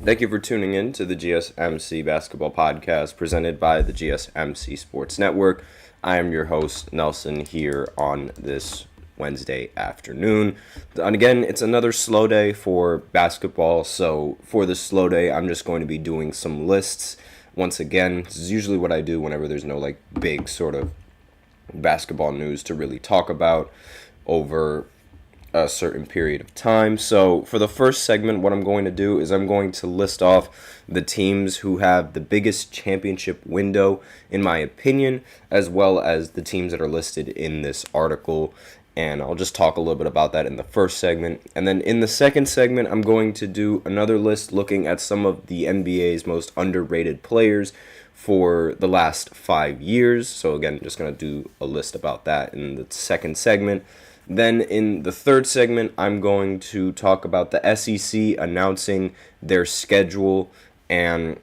Thank you for tuning in to the GSMC Basketball Podcast presented by the GSMC Sports Network. I am your host, Nelson, here on this Wednesday afternoon. And again, it's another slow day for basketball. So for this slow day, I'm just going to be doing some lists. Once again, this is usually what I do whenever there's no big sort of basketball news to really talk about over a certain period of time. So for the first segment, what I'm going to do is I'm going to list off the teams who have the biggest championship window, in my opinion, as well as the teams that are listed in this article. And I'll just talk a little bit about that in the first segment. And then in the second segment, I'm going to do another list looking at some of the NBA's most underrated players for the last 5 years. So again, just going to do a list about that in the second segment. Then in the third segment, I'm going to talk about the SEC announcing their schedule and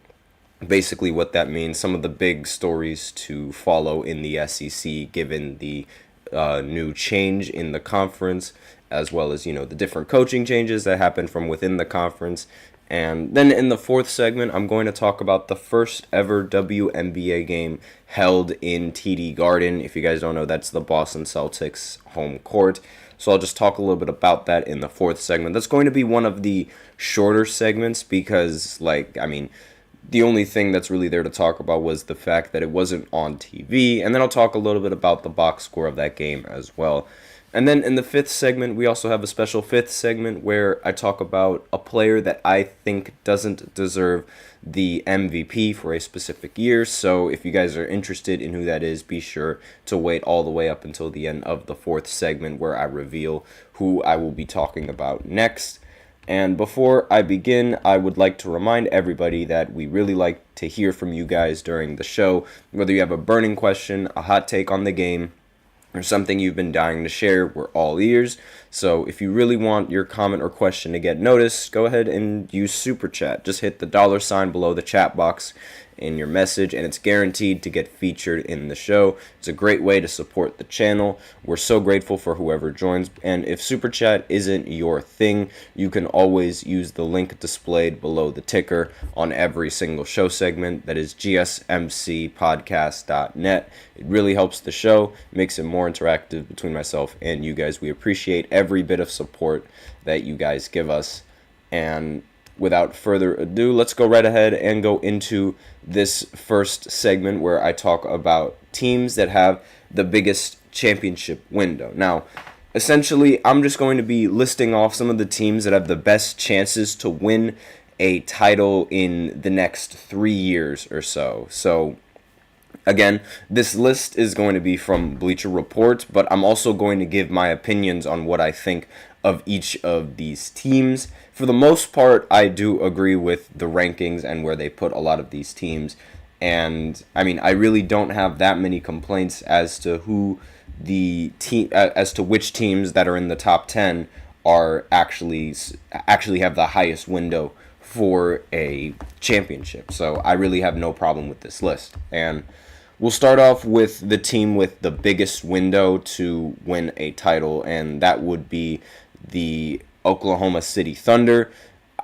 basically what that means, some of the big stories to follow in the SEC given the new change in the conference, as well as, the different coaching changes that happen from within the conference. And then in the fourth segment, I'm going to talk about the first ever WNBA game held in TD Garden. If you guys don't know, that's the Boston Celtics home court. So I'll just talk a little bit about that in the fourth segment. That's going to be one of the shorter segments because, the only thing that's really there to talk about was the fact that it wasn't on TV. And then I'll talk a little bit about the box score of that game as well. And then in the fifth segment, we also have a special fifth segment where I talk about a player that I think doesn't deserve the MVP for a specific year. So if you guys are interested in who that is, be sure to wait all the way up until the end of the fourth segment where I reveal who I will be talking about next. And before I begin, I would like to remind everybody that we really like to hear from you guys during the show. Whether you have a burning question, a hot take on the game, or something you've been dying to share, we're all ears. So if you really want your comment or question to get noticed, go ahead and use Super Chat. Just hit the $ below the chat box in your message, and it's guaranteed to get featured in the show. It's a great way to support the channel. We're so grateful for whoever joins, and if Super Chat isn't your thing, you can always use the link displayed below the ticker on every single show segment. That is gsmcpodcast.net. It really helps the show, makes it more interactive between myself and you guys. We appreciate every bit of support that you guys give us. And without further ado, let's go right ahead and go into this first segment where I talk about teams that have the biggest championship window. Now, essentially, I'm just going to be listing off some of the teams that have the best chances to win a title in the next 3 years or so. So, again, this list is going to be from Bleacher Report, but I'm also going to give my opinions on what I think of each of these teams. For the most part, I do agree with the rankings and where they put a lot of these teams. And I really don't have that many complaints as to who the team, as to which teams that are in the top 10 are actually have the highest window for a championship. So I really have no problem with this list. And we'll start off with the team with the biggest window to win a title, and that would be the Oklahoma City Thunder.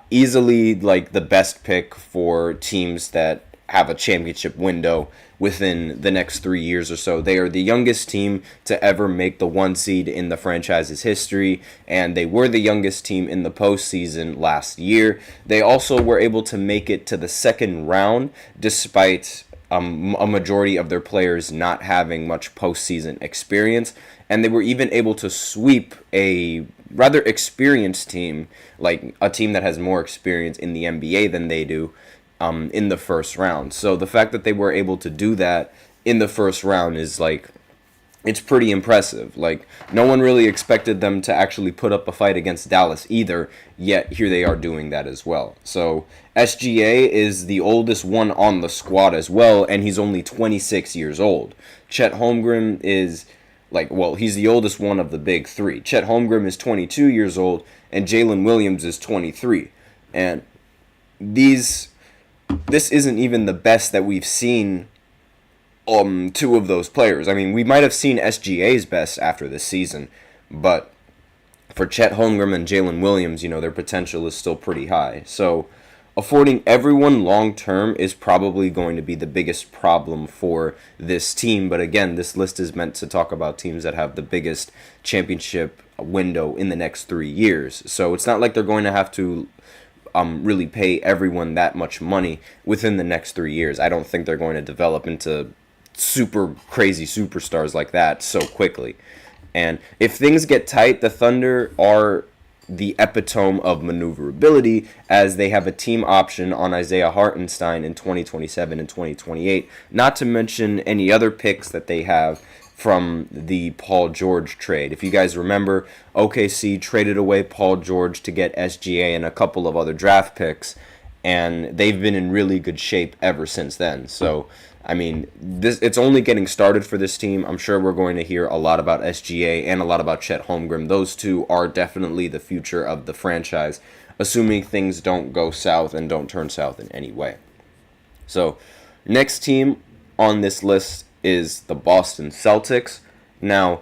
Easily the best pick for teams that have a championship window within the next 3 years or so. They are the youngest team to ever make the 1 seed in the franchise's history, and they were the youngest team in the postseason last year. They also were able to make it to the second round despite a majority of their players not having much postseason experience, and they were even able to sweep a rather experienced team, like a team that has more experience in the NBA than they do, in the first round. So the fact that they were able to do that in the first round is it's pretty impressive. No one really expected them to actually put up a fight against Dallas either, yet here they are doing that as well. So SGA is the oldest one on the squad as well, and he's only 26 years old. Chet Holmgren is he's the oldest one of the big three. Chet Holmgren is 22 years old, and Jalen Williams is 23. And this isn't even the best that we've seen two of those players. We might have seen SGA's best after this season, but for Chet Holmgren and Jalen Williams, their potential is still pretty high. So affording everyone long term is probably going to be the biggest problem for this team. But again, this list is meant to talk about teams that have the biggest championship window in the next 3 years. So it's not like they're going to have to really pay everyone that much money within the next 3 years. I don't think they're going to develop into super crazy superstars like that so quickly. And if things get tight, the Thunder are the epitome of maneuverability, as they have a team option on Isaiah Hartenstein in 2027 and 2028, not to mention any other picks that they have from the Paul George trade. If you guys remember, OKC traded away Paul George to get SGA and a couple of other draft picks, and they've been in really good shape ever since then. So I mean, it's only getting started for this team. I'm sure we're going to hear a lot about SGA and a lot about Chet Holmgren. Those two are definitely the future of the franchise, assuming things don't go south and don't turn south in any way. So, next team on this list is the Boston Celtics. Now,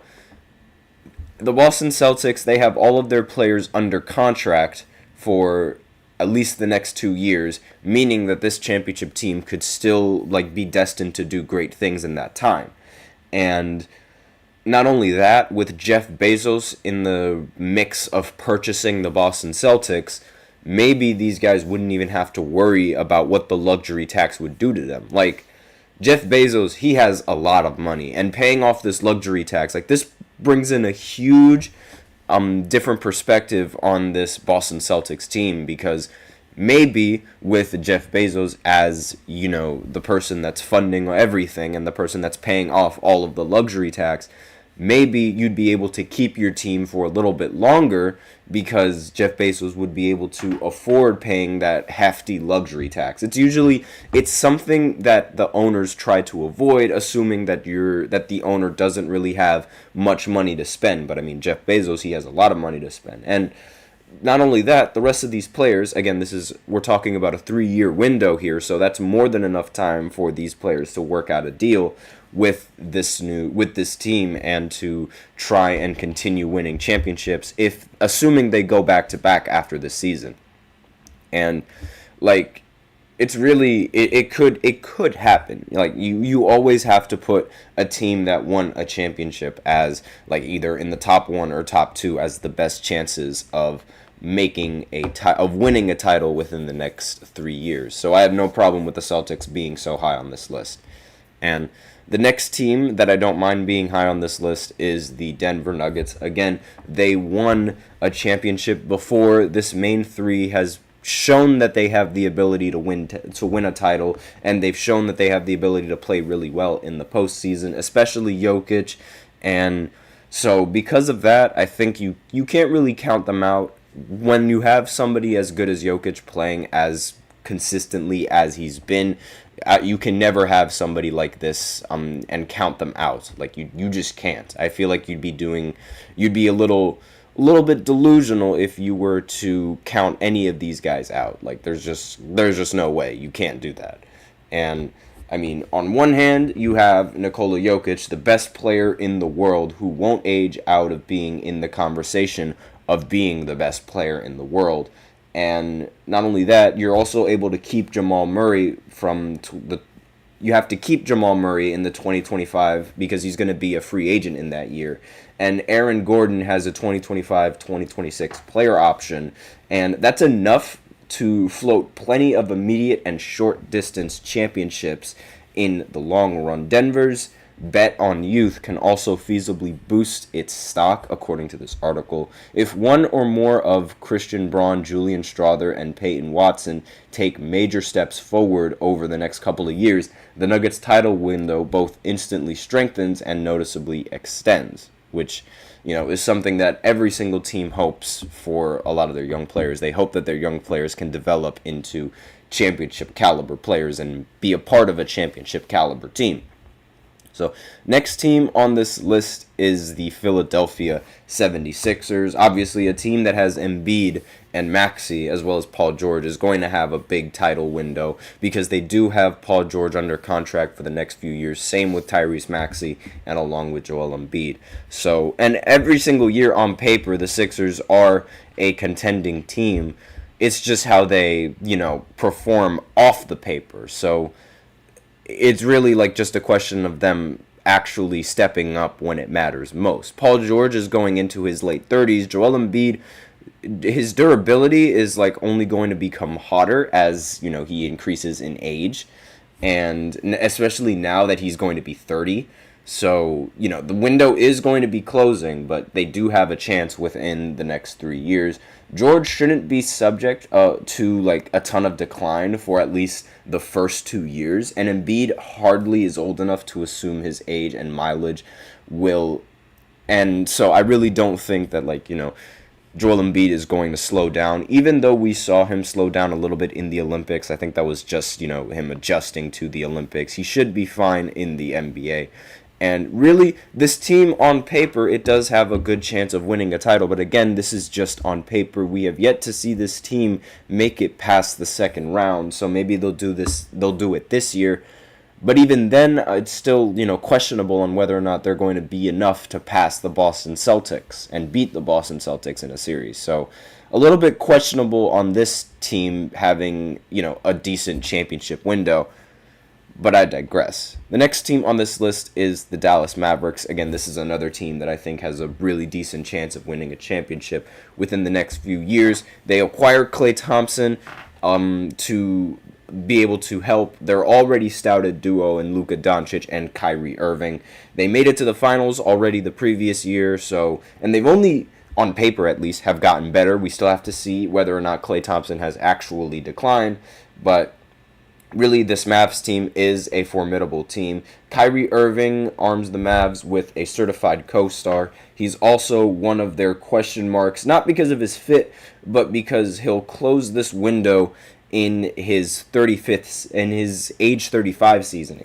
the Boston Celtics, they have all of their players under contract for at least the next 2 years, meaning that this championship team could still be destined to do great things in that time. And not only that, with Jeff Bezos in the mix of purchasing the Boston Celtics, maybe these guys wouldn't even have to worry about what the luxury tax would do to them. Jeff Bezos, he has a lot of money, and paying off this luxury tax, this brings in a huge different perspective on this Boston Celtics team, because maybe with Jeff Bezos as, the person that's funding everything and the person that's paying off all of the luxury tax, maybe you'd be able to keep your team for a little bit longer, because Jeff Bezos would be able to afford paying that hefty luxury tax. It's something that the owners try to avoid, assuming that the owner doesn't really have much money to spend. But I mean, Jeff Bezos, he has a lot of money to spend. And not only that, the rest of these players, again, we're talking about a 3-year window here, so that's more than enough time for these players to work out a deal with this team and to try and continue winning championships, assuming they go back to back after this season. And it's really it could happen. You always have to put a team that won a championship as either in the top 1 or top 2 as the best chances of winning a title within the next 3 years. So I have no problem with the Celtics being so high on this list. And the next team that I don't mind being high on this list is the Denver Nuggets. Again, they won a championship before. This main three has shown that they have the ability to win a title, and they've shown that they have the ability to play really well in the postseason, especially Jokic. And so because of that, I think you can't really count them out. When you have somebody as good as Jokic playing as consistently as he's been, you can never have somebody like this and count them out. You just can't. I feel like you'd be a little bit delusional if you were to count any of these guys out. There's just no way. You can't do that. And I mean, on one hand, you have Nikola Jokic, the best player in the world, who won't age out of being in the conversation of being the best player in the world. And not only that, you're also able to keep Jamal Murray you have to keep Jamal Murray in the 2025 because he's going to be a free agent in that year. And Aaron Gordon has a 2025-2026 player option, and that's enough to float plenty of immediate and short distance championships in the long run. Denver's bet on youth can also feasibly boost its stock, according to this article. If one or more of Christian Braun, Julian Strawther, and Peyton Watson take major steps forward over the next couple of years, the Nuggets' title window both instantly strengthens and noticeably extends, which is something that every single team hopes for a lot of their young players. They hope that their young players can develop into championship caliber players and be a part of a championship caliber team. So next team on this list is the Philadelphia 76ers. Obviously, a team that has Embiid and Maxey, as well as Paul George, is going to have a big title window because they do have Paul George under contract for the next few years. Same with Tyrese Maxey and along with Joel Embiid. So, and every single year on paper, the Sixers are a contending team. It's just how they, perform off the paper. So it's really like just a question of them actually stepping up when it matters most. Paul George is going into his late 30s. Joel Embiid, his durability is like only going to become hotter as, he increases in age, and especially now that he's going to be 30. So, the window is going to be closing, but they do have a chance within the next 3 years. George shouldn't be subject to like a ton of decline for at least the first 2 years, and Embiid hardly is old enough to assume his age and mileage will. And so I really don't think that Joel Embiid is going to slow down, even though we saw him slow down a little bit in the Olympics. I think that was just, him adjusting to the Olympics. He should be fine in the NBA. And really, this team on paper, it does have a good chance of winning a title. But again, this is just on paper. We have yet to see this team make it past the second round. So maybe they'll do it this year. But even then, it's still, questionable on whether or not they're going to be enough to pass the Boston Celtics and beat the Boston Celtics in a series. So a little bit questionable on this team having, a decent championship window. But I digress. The next team on this list is the Dallas Mavericks. Again, this is another team that I think has a really decent chance of winning a championship within the next few years. They acquired Klay Thompson to be able to help their already stouted duo in Luka Doncic and Kyrie Irving. They made it to the finals already the previous year, and they've only, on paper at least, have gotten better. We still have to see whether or not Klay Thompson has actually declined, but really, this Mavs team is a formidable team. Kyrie Irving arms the Mavs with a certified co-star. He's also one of their question marks, not because of his fit, but because he'll close this window in his age 35 season,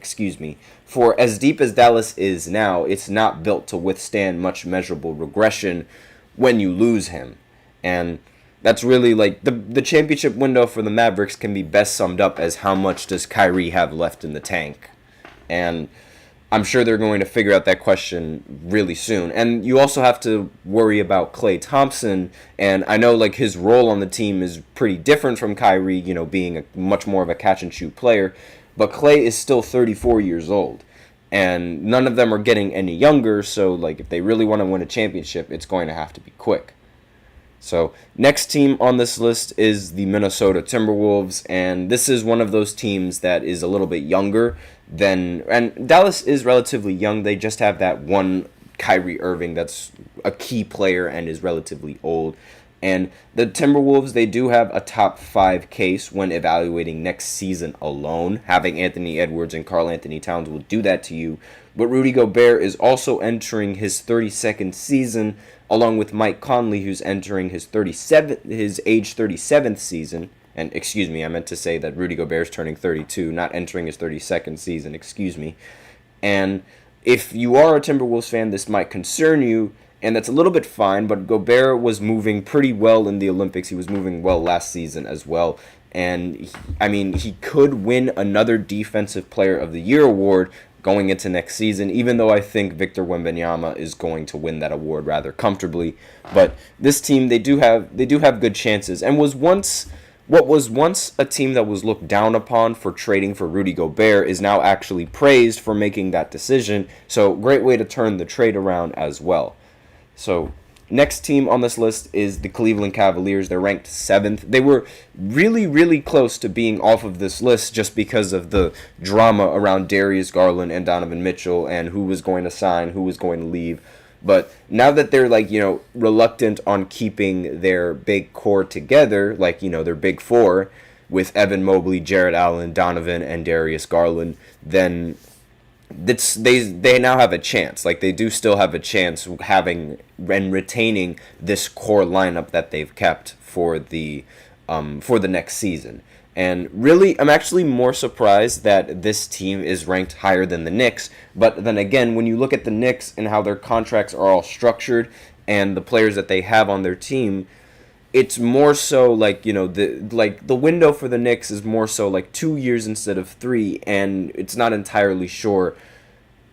For as deep as Dallas is now, it's not built to withstand much measurable regression when you lose him. And that's really the championship window for the Mavericks can be best summed up as how much does Kyrie have left in the tank. And I'm sure they're going to figure out that question really soon. And you also have to worry about Klay Thompson. And I know his role on the team is pretty different from Kyrie, being much more of a catch and shoot player. But Klay is still 34 years old. And none of them are getting any younger. So if they really want to win a championship, it's going to have to be quick. So next team on this list is the Minnesota Timberwolves, and this is one of those teams that is a little bit younger and Dallas is relatively young. They just have that one Kyrie Irving that's a key player and is relatively old. And the Timberwolves, they do have a top 5 case when evaluating next season alone. Having Anthony Edwards and Karl Anthony Towns will do that to you. But Rudy Gobert is also entering his 32nd season, along with Mike Conley, who's entering his age 37th season. And I meant to say that Rudy Gobert is turning 32, not entering his 32nd season, And if you are a Timberwolves fan, this might concern you, and that's a little bit fine, but Gobert was moving pretty well in the Olympics. He was moving well last season as well. And, he could win another Defensive Player of the Year award going into next season, even though I think Victor Wembanyama is going to win that award rather comfortably. But this team, they do have good chances, and what was once a team that was looked down upon for trading for Rudy Gobert is now actually praised for making that decision. So great way to turn the trade around as well. So next team on this list is the Cleveland Cavaliers. They're ranked 7th. They were really, really close to being off of this list just because of the drama around Darius Garland and Donovan Mitchell and who was going to sign, who was going to leave. But now that they're reluctant on keeping their big core together, their big four with Evan Mobley, Jarrett Allen, Donovan, and Darius Garland, then they now have a chance. They do still have a chance having and retaining this core lineup that they've kept for the next season. And really, I'm actually more surprised that this team is ranked higher than the Knicks. But then again, when you look at the Knicks and how their contracts are all structured and the players that they have on their team, it's more so the window for the Knicks is more so 2 years instead of 3, and it's not entirely sure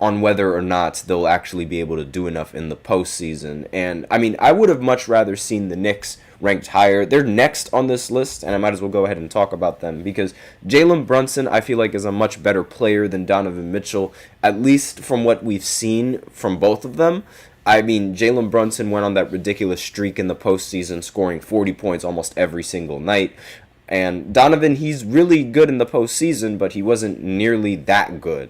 on whether or not they'll actually be able to do enough in the postseason. And I mean, I would have much rather seen the Knicks ranked higher. They're next on this list, and I might as well go ahead and talk about them because Jalen Brunson, I feel like, is a much better player than Donovan Mitchell, at least from what we've seen from both of them. I mean, Jalen Brunson went on that ridiculous streak in the postseason, scoring 40 points almost every single night. And Donovan, he's really good in the postseason, but he wasn't nearly that good.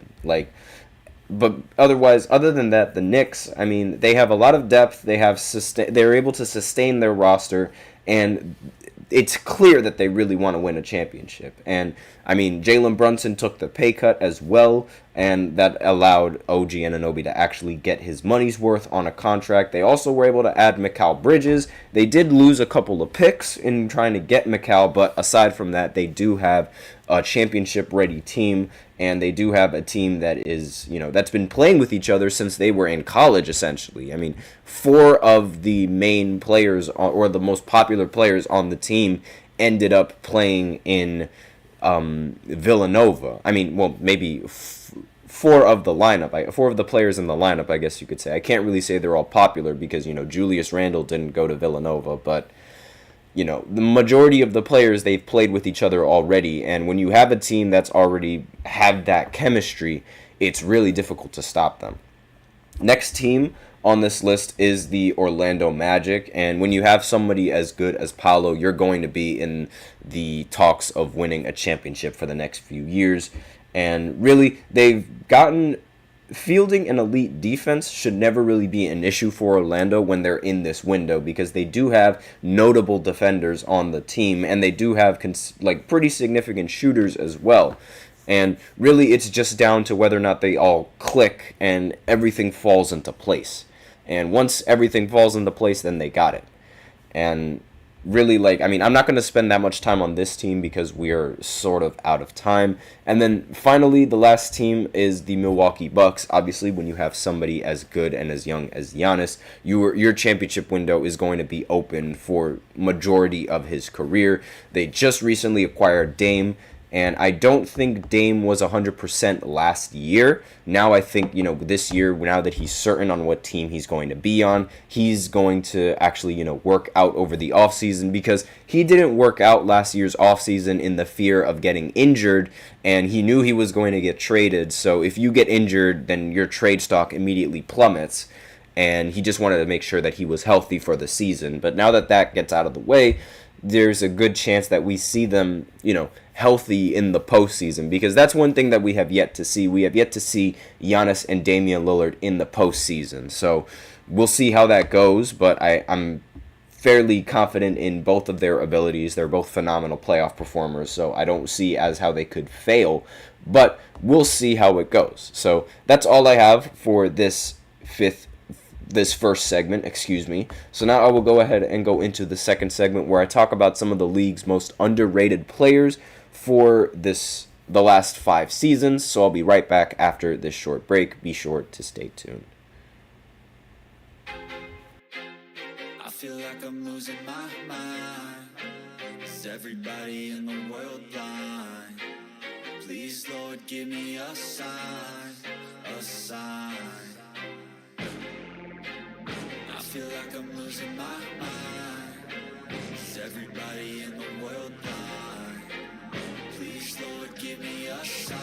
But otherwise, other than that, the Knicks, I mean, they have a lot of depth. They're able to sustain their roster, and it's clear that they really want to win a championship. And I mean, Jalen Brunson took the pay cut as well, and that allowed OG Anunoby to actually get his money's worth on a contract. They also were able to add Mikal Bridges. They did lose a couple of picks in trying to get Mikal, but aside from that, they do have a championship-ready team, and they do have a team that is, that's been playing with each other since they were in college, essentially. I mean, 4 of the main players, or the most popular players on the team, ended up playing in Villanova. I mean, well, maybe 4 of the lineup, 4 of the players in the lineup, I guess you could say. I can't really say they're all popular because, Julius Randle didn't go to Villanova, but the majority of the players, they've played with each other already, and when you have a team that's already had that chemistry, it's really difficult to stop them. Next team on this list is the Orlando Magic, and when you have somebody as good as Paolo, you're going to be in the talks of winning a championship for the next few years. And really, they've gotten fielding an elite defense should never really be an issue for Orlando when they're in this window, because they do have notable defenders on the team, and they do have pretty significant shooters as well. And really, it's just down to whether or not they all click and everything falls into place. And once everything falls into place, then they got it. And really, I'm not going to spend that much time on this team because we are sort of out of time. And then finally, the last team is the Milwaukee Bucks. Obviously, when you have somebody as good and as young as Giannis, your championship window is going to be open for majority of his career. They just recently acquired Dame, and I don't think Dame was 100% last year. Now I think, this year, now that he's certain on what team he's going to be on, he's going to actually, work out over the offseason, because he didn't work out last year's offseason in the fear of getting injured, and he knew he was going to get traded. So if you get injured, then your trade stock immediately plummets. And he just wanted to make sure that he was healthy for the season. But now that that gets out of the way, there's a good chance that we see them, healthy in the postseason, because that's one thing that we have yet to see. We have yet to see Giannis and Damian Lillard in the postseason. So we'll see how that goes, but I'm fairly confident in both of their abilities. They're both phenomenal playoff performers, so I don't see as how they could fail, but we'll see how it goes. So that's all I have for this first segment, So now I will go ahead and go into the second segment, where I talk about some of the league's most underrated players for the last 5 seasons. So I'll be right back after this short break. Be sure to stay tuned. I feel like I'm losing my mind. Is everybody in the world blind? Please, Lord, give me a sign, a sign. I feel like I'm losing my mind. Is everybody in the world blind? Please, Lord, give me a sign,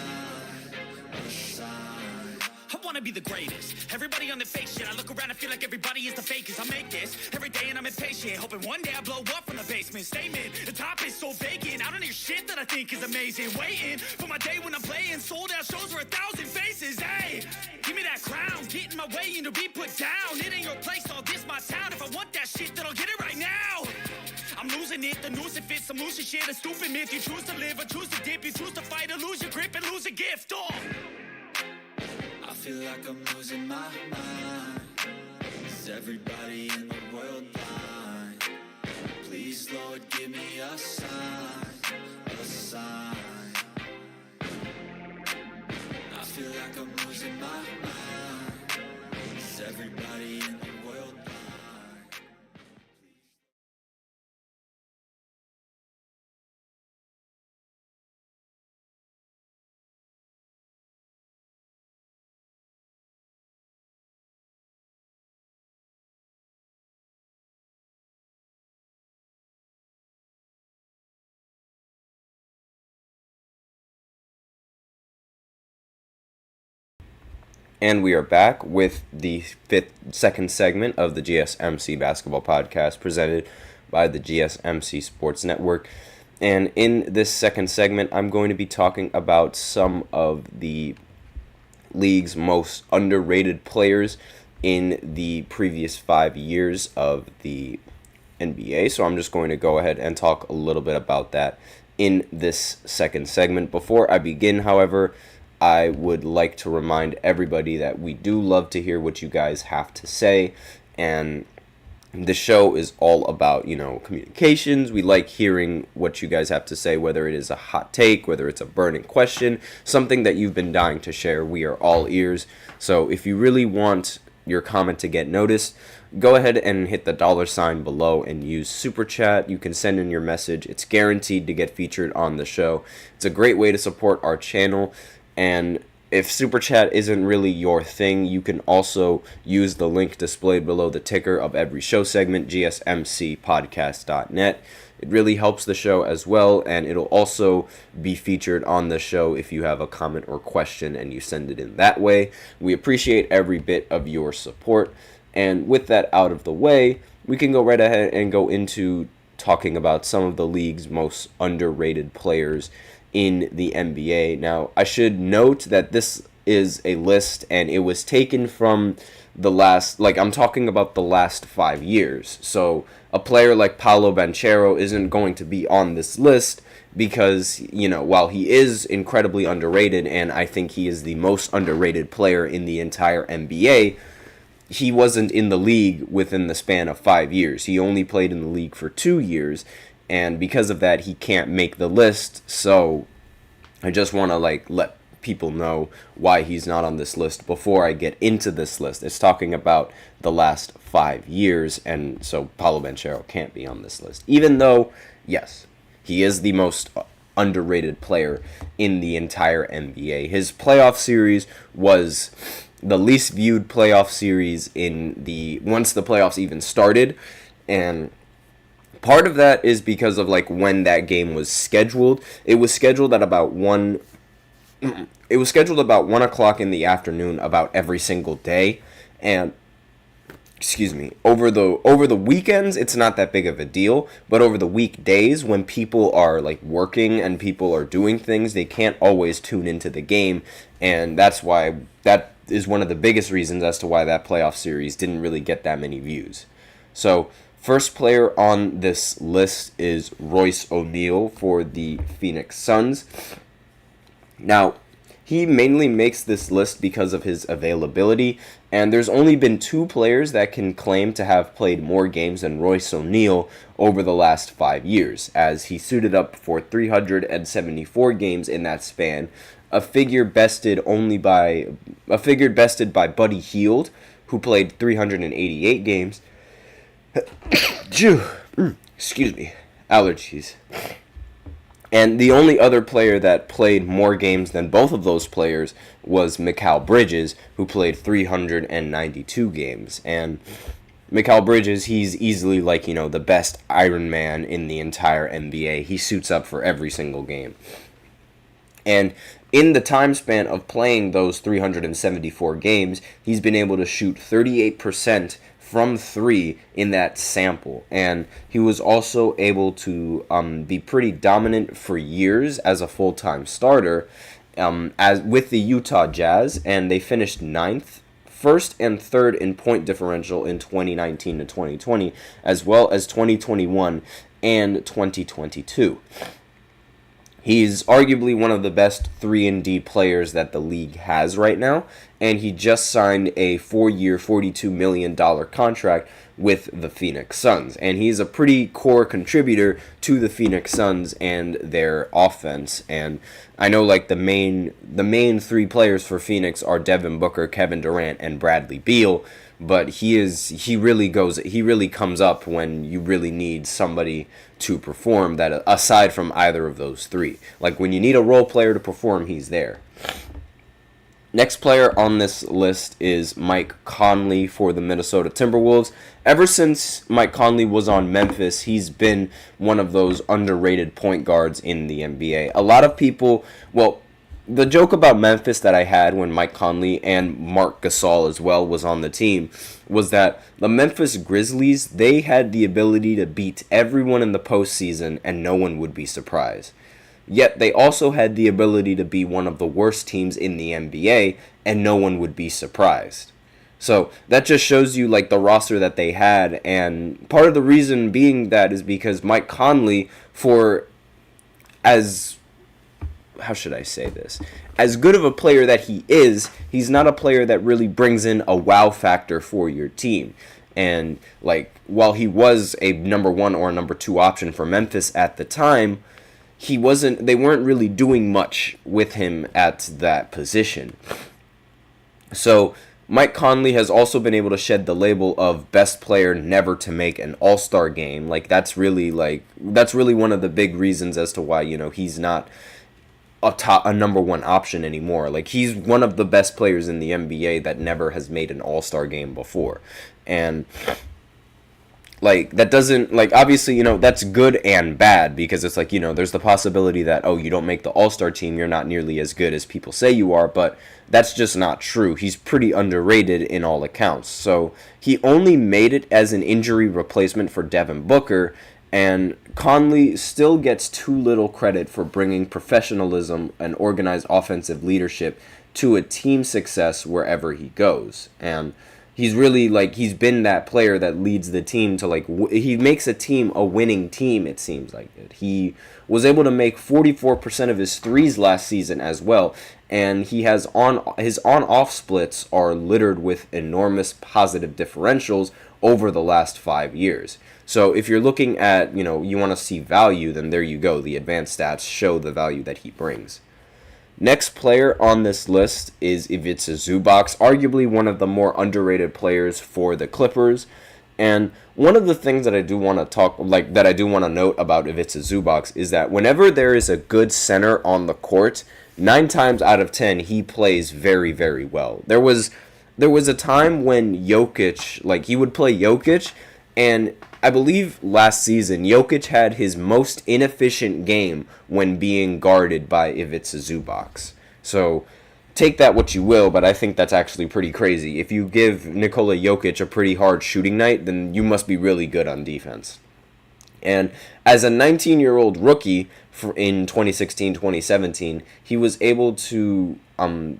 a sign. I wanna be the greatest. Everybody on the fake shit. I look around and feel like everybody is the fakest. I make this every day and I'm impatient, hoping one day I blow up from the basement. Statement, the top is so vacant. I don't hear shit that I think is amazing. Waiting for my day when I'm playing sold out shows for 1,000 faces. Hey, give me that crown, get in my way and to be put down. It ain't your place, all this my town. If I want that shit, then I'll get it right now. I'm losing it, the noose it fits, I'm losing shit. A stupid myth, you choose to live or choose to dip. You choose to fight or lose your grip and lose a gift. Oh, I feel like I'm losing my mind. Is everybody in the world blind? Please, Lord, give me a sign, a sign. I feel like I'm losing my mind. Is everybody in the And we are back with the second segment of the GSMC Basketball Podcast presented by the GSMC Sports Network. And in this second segment, I'm going to be talking about some of the league's most underrated players in the previous 5 years of the NBA. So I'm just going to go ahead and talk a little bit about that in this second segment. Before I begin, however, I would like to remind everybody that we do love to hear what you guys have to say, and the show is all about, communications. We like hearing what you guys have to say, whether it is a hot take, whether it's a burning question, something that you've been dying to share. We are all ears. So if you really want your comment to get noticed, go ahead and hit the $sign below and use Super Chat. You can send in your message. It's guaranteed to get featured on the show. It's a great way to support our channel. And if Super Chat isn't really your thing, you can also use the link displayed below the ticker of every show segment, gsmcpodcast.net. It really helps the show as well, and it'll also be featured on the show if you have a comment or question and you send it in that way. We appreciate every bit of your support. And with that out of the way, we can go right ahead and go into talking about some of the league's most underrated players in the NBA. Now, I should note that this is a list and it was taken from I'm talking about the last 5 years. So a player like Paolo Banchero isn't going to be on this list because, while he is incredibly underrated, and I think he is the most underrated player in the entire NBA, he wasn't in the league within the span of 5 years. He only played in the league for 2 years. And because of that, he can't make the list. So I just want to let people know why he's not on this list before I get into this list. It's talking about the last 5 years, and so Paolo Banchero can't be on this list. Even though, yes, he is the most underrated player in the entire NBA. His playoff series was the least viewed playoff series once the playoffs even started, and part of that is because of when that game was scheduled. It was scheduled at about 1 o'clock in the afternoon about every single day, and over the weekends it's not that big of a deal, but over the weekdays when people are working and people are doing things, they can't always tune into the game, and that is one of the biggest reasons as to why that playoff series didn't really get that many views. So first player on this list is Royce O'Neal for the Phoenix Suns. Now, he mainly makes this list because of his availability, and there's only been 2 players that can claim to have played more games than Royce O'Neal over the last 5 years, as he suited up for 374 games in that span, a figure bested by Buddy Hield, who played 388 games. Excuse me, allergies. And the only other player that played more games than both of those players was Mikal Bridges, who played 392 games. And Mikal Bridges, he's easily the best Iron Man in the entire NBA. He suits up for every single game. And in the time span of playing those 374 games, he's been able to shoot 38% from 3 in that sample, and he was also able to be pretty dominant for years as a full-time starter as with the Utah Jazz, and they finished 9th, 1st, and 3rd in point differential in 2019 to 2020, as well as 2021 and 2022. He's arguably one of the best 3-and-D players that the league has right now, and he just signed a 4-year, $42 million contract with the Phoenix Suns. And he's a pretty core contributor to the Phoenix Suns and their offense. And I know the main 3 players for Phoenix are Devin Booker, Kevin Durant, and Bradley Beal. But he really comes up when you really need somebody to perform that aside from either of those 3. When you need a role player to perform, he's there. Next player on this list is Mike Conley for the Minnesota Timberwolves. Ever since Mike Conley was on Memphis, he's been one of those underrated point guards in the NBA. A lot of people, the joke about Memphis that I had when Mike Conley and Marc Gasol as well was on the team was that the Memphis Grizzlies, they had the ability to beat everyone in the postseason and no one would be surprised. Yet they also had the ability to be one of the worst teams in the NBA and no one would be surprised. So that just shows you like the roster that they had, and part of the reason being that is because Mike Conley, for as how should I say this? As good of a player that he is, he's not a player that really brings in a wow factor for your team. And like while he was a number 1 or a number 2 option for Memphis at the time, they weren't really doing much with him at that position. So Mike Conley has also been able to shed the label of best player never to make an all-star game. That's really one of the big reasons as to why, he's not a number 1 option anymore. Like, he's one of the best players in the NBA that never has made an all-star game before. And like, that doesn't, like, obviously, that's good and bad, because it's like, there's the possibility that, oh, you don't make the all-star team, you're not nearly as good as people say you are, but that's just not true. He's pretty underrated in all accounts. So he only made it as an injury replacement for Devin Booker, and Conley still gets too little credit for bringing professionalism and organized offensive leadership to a team success wherever he goes. And he's really, he's been that player that leads the team to, he makes a team a winning team, it seems like it. He was able to make 44% of his threes last season as well, and he has his on-off splits are littered with enormous positive differentials over the last 5 years. So if you're looking at, you want to see value, then there you go. The advanced stats show the value that he brings. Next player on this list is Ivica Zubac, arguably one of the more underrated players for the Clippers. And one of the things that I do want to note about Ivica Zubac is that whenever there is a good center on the court, 9 times out of 10 he plays very, very well. There was a time when Jokic, he would play Jokic, and I believe last season, Jokic had his most inefficient game when being guarded by Ivica Zubac. So take that what you will, but I think that's actually pretty crazy. If you give Nikola Jokic a pretty hard shooting night, then you must be really good on defense. And as a 19-year-old rookie in 2016-2017, he was able to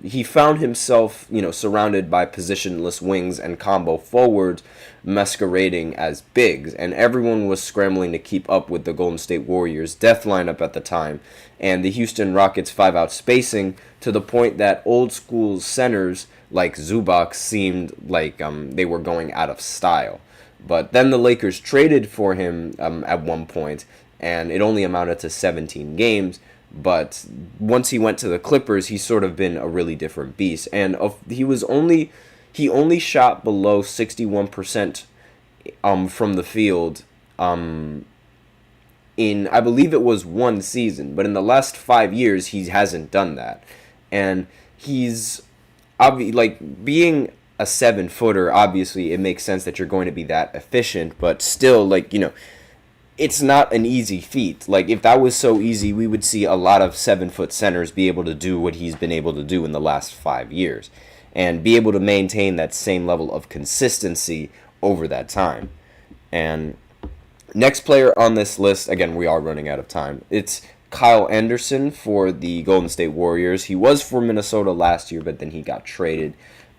he found himself, surrounded by positionless wings and combo forwards masquerading as bigs, and everyone was scrambling to keep up with the Golden State Warriors' death lineup at the time, and the Houston Rockets 5-out spacing, to the point that old school centers like Zubac seemed like they were going out of style. But then the Lakers traded for him at one point, and it only amounted to 17 games. But once he went to the Clippers, he's sort of been a really different beast. And he only shot below 61% from the field in, I believe it was 1 season. But in the last 5 years, he hasn't done that. And he's being a 7-footer, obviously it makes sense that you're going to be that efficient, but still, it's not an easy feat. If that was so easy, we would see a lot of 7-foot centers be able to do what he's been able to do in the last 5 years, and be able to maintain that same level of consistency over that time. And next player on this list, again, we are running out of time, it's Kyle Anderson for the Golden State Warriors. He was for Minnesota last year, but then he got traded.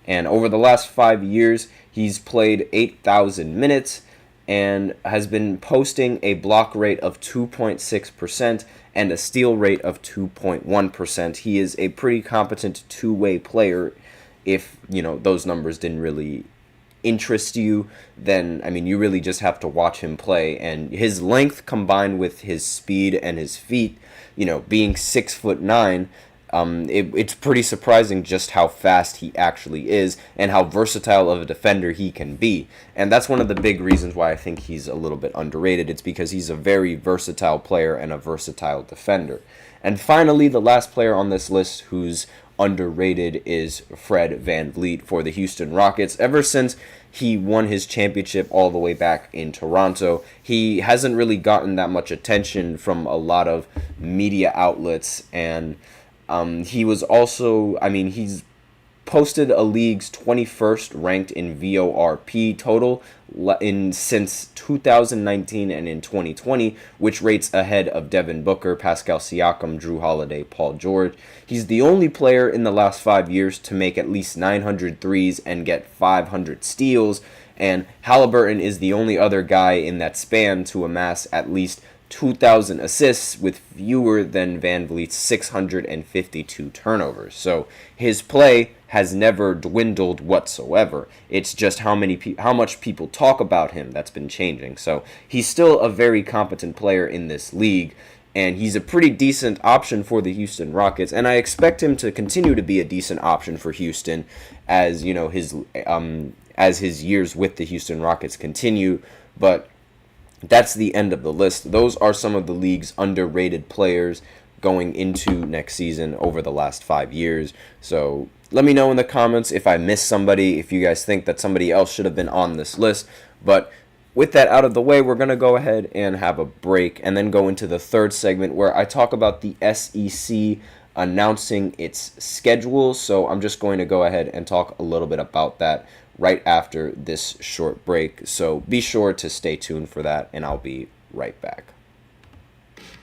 And over the last 5 years, he's played 8,000 minutes and has been posting a block rate of 2.6% and a steal rate of 2.1%. He is a pretty competent two-way player. If, those numbers didn't really interest you, then, you really just have to watch him play. And his length combined with his speed and his feet, being 6'9", it's pretty surprising just how fast he actually is and how versatile of a defender he can be. And that's one of the big reasons why I think he's a little bit underrated. It's because he's a very versatile player and a versatile defender. And finally, the last player on this list who's underrated is Fred VanVleet for the Houston Rockets. Ever since he won his championship all the way back in Toronto, he hasn't really gotten that much attention from a lot of media outlets, and He was also, he's posted a league's 21st ranked in VORP total since 2019 and in 2020, which rates ahead of Devin Booker, Pascal Siakam, Drew Holiday, Paul George. He's the only player in the last 5 years to make at least 900 threes and get 500 steals, and Halliburton is the only other guy in that span to amass at least 2,000 assists with fewer than Van Vliet's 652 turnovers. So his play has never dwindled whatsoever. It's just how much people talk about him that's been changing. So he's still a very competent player in this league, and he's a pretty decent option for the Houston Rockets, and I expect him to continue to be a decent option for Houston as his years with the Houston Rockets continue. But that's the end of the list. Those are some of the league's underrated players going into next season over the last 5 years. So let me know in the comments if I missed somebody, if you guys think that somebody else should have been on this list. But with that out of the way, we're going to go ahead and have a break and then go into the third segment where I talk about the SEC announcing its schedule. So I'm just going to go ahead and talk a little bit about that right after this short break. So be sure to stay tuned for that, and I'll be right back.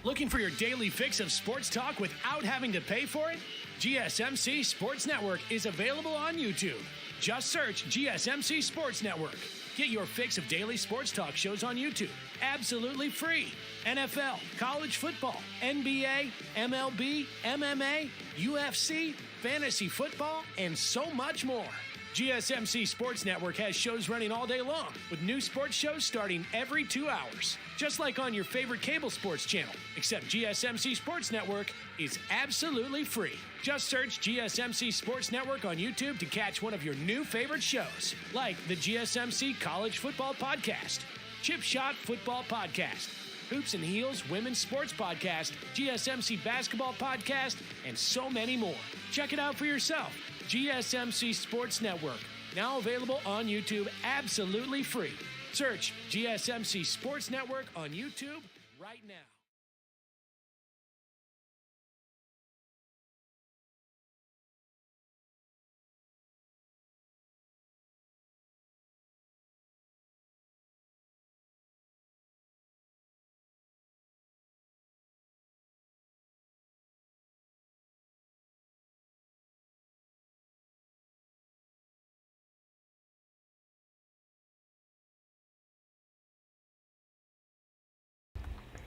Looking for your daily fix of sports talk without having to pay for it? GSMC Sports Network is available on YouTube. Just search GSMC Sports Network. Get your fix of daily sports talk shows on YouTube, absolutely free. NFL, college football, NBA, MLB, MMA, UFC, fantasy football, and so much more. GSMC Sports Network has shows running all day long, with new sports shows starting every 2 hours. Just like on your favorite cable sports channel, except GSMC Sports Network is absolutely free. Just search GSMC Sports Network on YouTube to catch one of your new favorite shows, like the GSMC College Football Podcast, Chip Shot Football Podcast, Hoops and Heels Women's Sports Podcast, GSMC Basketball Podcast, and so many more. Check it out for yourself. GSMC Sports Network, now available on YouTube absolutely free. Search GSMC Sports Network on YouTube right now.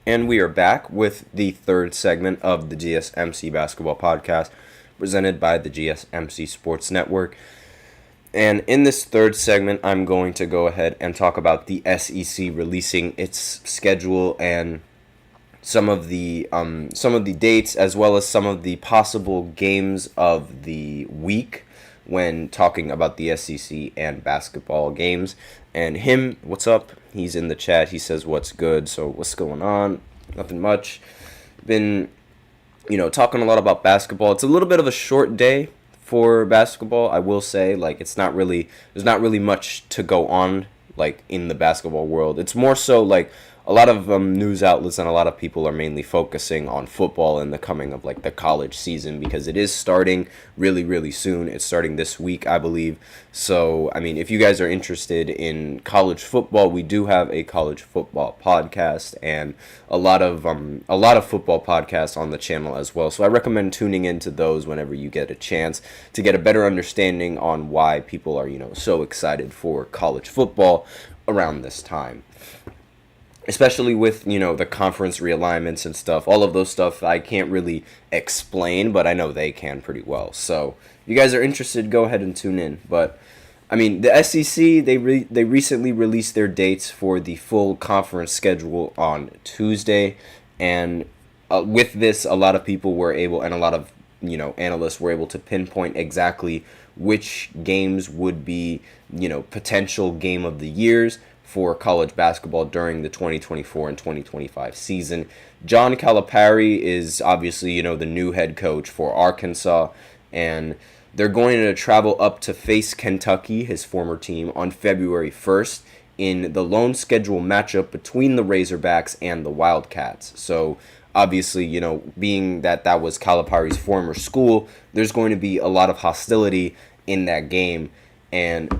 And we are back with the third segment of the GSMC Basketball Podcast, presented by the GSMC Sports Network. And in this third segment, I'm going to go ahead and talk about the SEC releasing its schedule and some of the dates, as well as some of the possible games of the week when talking about the SEC and basketball games. And him, what's up? He's in the chat. He says, what's good? So what's going on? Nothing much. Been, talking a lot about basketball. It's a little bit of a short day for basketball, I will say. There's not really much to go on, in the basketball world. It's more so, a lot of news outlets and a lot of people are mainly focusing on football and the coming of the college season, because it is starting really, really soon. It's starting this week, I believe. So, if you guys are interested in college football, we do have a college football podcast and a lot of football podcasts on the channel as well. So I recommend tuning into those whenever you get a chance to get a better understanding on why people are, so excited for college football around this time. Especially with, the conference realignments and stuff. All of those stuff I can't really explain, but I know they can pretty well. So if you guys are interested, go ahead and tune in. But, the SEC, they recently released their dates for the full conference schedule on Tuesday. And with this, a lot of people were able, and a lot of, analysts were able to pinpoint exactly which games would be, potential game of the years for college basketball during the 2024 and 2025 season. John Calipari is obviously, the new head coach for Arkansas, and they're going to travel up to face Kentucky, his former team, on February 1st in the lone schedule matchup between the Razorbacks and the Wildcats. So obviously, being that was Calipari's former school, there's going to be a lot of hostility in that game. And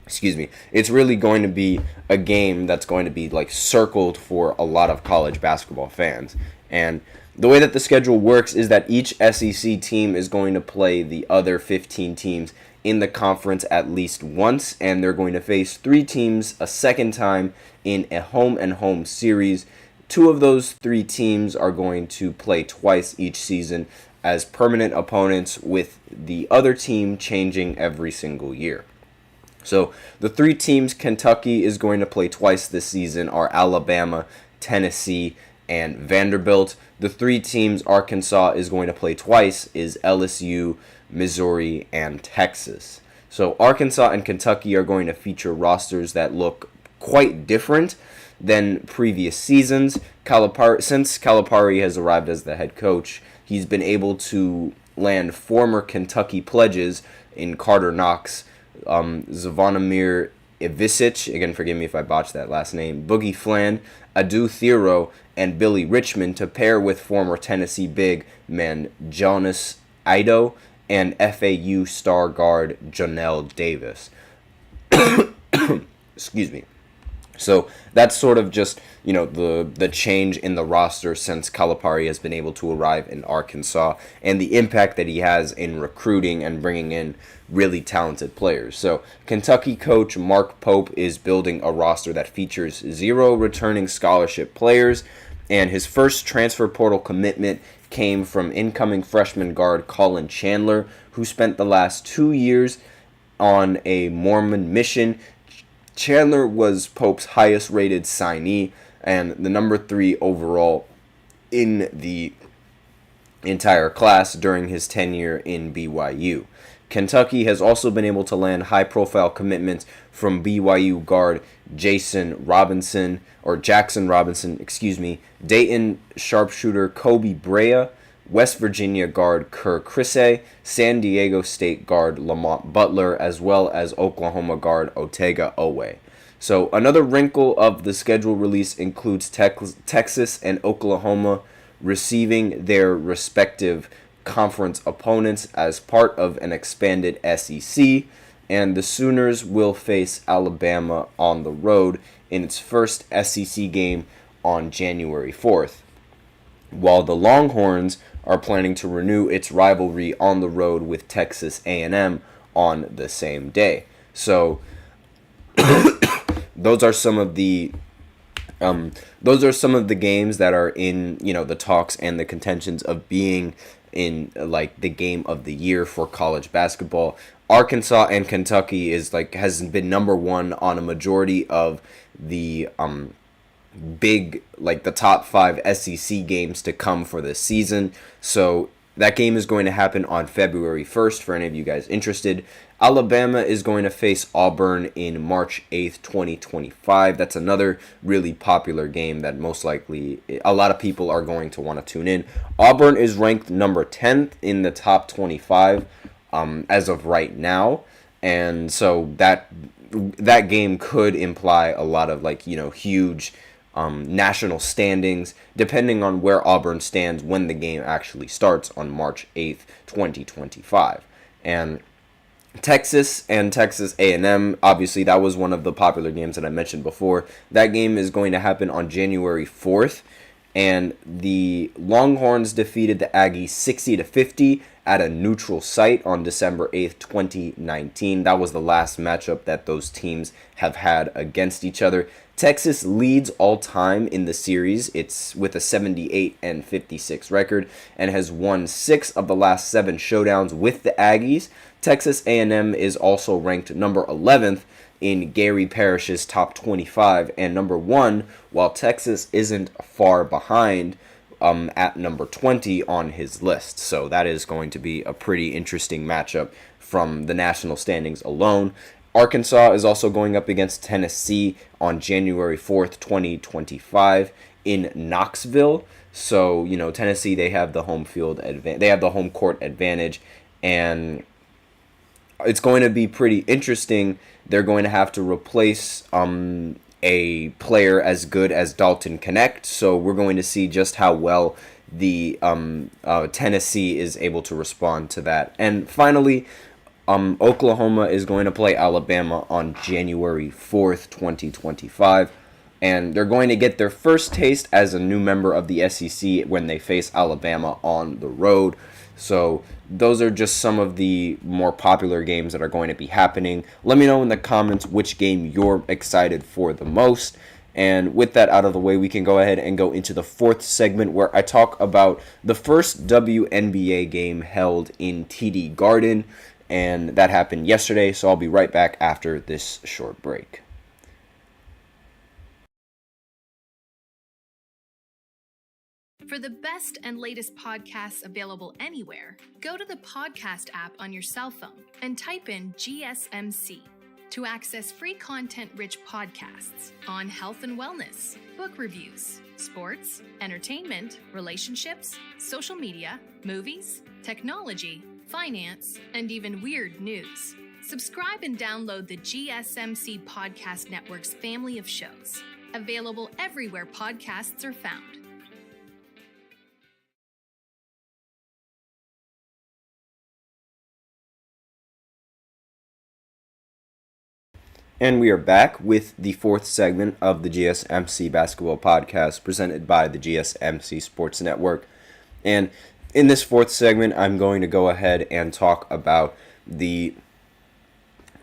excuse me, it's really going to be a game that's going to be like circled for a lot of college basketball fans. And the way that the schedule works is that each SEC team is going to play the other 15 teams in the conference at least once, and they're going to face 3 teams a second time in a home-and-home series. 2 of those 3 teams are going to play twice each season as permanent opponents, with the other team changing every single year. So the 3 teams Kentucky is going to play twice this season are Alabama, Tennessee, and Vanderbilt. The 3 teams Arkansas is going to play twice is LSU, Missouri, and Texas. So Arkansas and Kentucky are going to feature rosters that look quite different than previous seasons. Since Calipari has arrived as the head coach, he's been able to land former Kentucky pledges in Carter Knox, Zvonimir Ivisic, again forgive me if I botched that last name, Boogie Flan, Adu Thero, and Billy Richmond to pair with former Tennessee big man Jonas Ido and FAU star guard Jonell Davis. Excuse me. So that's sort of just, the change in the roster since Calipari has been able to arrive in Arkansas, and the impact that he has in recruiting and bringing in really talented players. So Kentucky coach Mark Pope is building a roster that features 0 returning scholarship players, and his first transfer portal commitment came from incoming freshman guard Colin Chandler, who spent the last 2 years on a Mormon mission. Chandler was Pope's highest rated signee and the number 3 overall in the entire class during his tenure in BYU. Kentucky has also been able to land high-profile commitments from BYU guard Jackson Robinson, Dayton sharpshooter Kobe Brea, West Virginia guard Kerr Krisse, San Diego State guard Lamont Butler, as well as Oklahoma guard Otega Owe. So another wrinkle of the schedule release includes Texas and Oklahoma receiving their respective conference opponents as part of an expanded SEC, and the Sooners will face Alabama on the road in its first SEC game on January 4th, while the Longhorns are planning to renew its rivalry on the road with Texas A&M on the same day. So those are some of the games that are in, the talks and the contentions of being in like the game of the year for college basketball. Arkansas and Kentucky has been number 1 on a majority of the big, the top 5 SEC games to come for this season. So that game is going to happen on February 1st for any of you guys interested. Alabama is going to face Auburn in March 8th, 2025. That's another really popular game that most likely a lot of people are going to want to tune in. Auburn is ranked number 10th in the top 25 as of right now. And so that game could imply a lot of huge national standings, depending on where Auburn stands when the game actually starts on March 8th, 2025. And Texas and Texas A&M, obviously that was one of the popular games that I mentioned before. That game is going to happen on January 4th, and the Longhorns defeated the Aggies 60-50 at a neutral site on December 8th, 2019. That was the last matchup that those teams have had against each other. Texas leads all time in the series. It's with a 78-56 record and has won 6 of the last 7 showdowns with the Aggies. Texas A&M is also ranked number 11th in Gary Parrish's top 25 and number 1, while Texas isn't far behind at number 20 on his list. So that is going to be a pretty interesting matchup from the national standings alone. Arkansas is also going up against Tennessee on January 4th, 2025 in Knoxville. So, Tennessee, they have the home court advantage, and it's going to be pretty interesting. They're going to have to replace a player as good as Dalton Knecht, so we're going to see just how well the Tennessee is able to respond to that. And finally, Oklahoma is going to play Alabama on January 4th, 2025. And they're going to get their first taste as a new member of the SEC when they face Alabama on the road. So those are just some of the more popular games that are going to be happening. Let me know in the comments which game you're excited for the most. And with that out of the way, we can go ahead and go into the fourth segment where I talk about the first WNBA game held in TD Garden. And that happened yesterday, so I'll be right back after this short break. For the best and latest podcasts available anywhere, go to the podcast app on your cell phone and type in GSMC to access free content-rich podcasts on health and wellness, book reviews, sports, entertainment, relationships, social media, movies, technology, finance, and even weird news. Subscribe and download the GSMC Podcast Network's family of shows, available everywhere podcasts are found. And we are back with the fourth segment of the GSMC Basketball Podcast presented by the GSMC Sports Network. And in this fourth segment, I'm going to go ahead and talk about the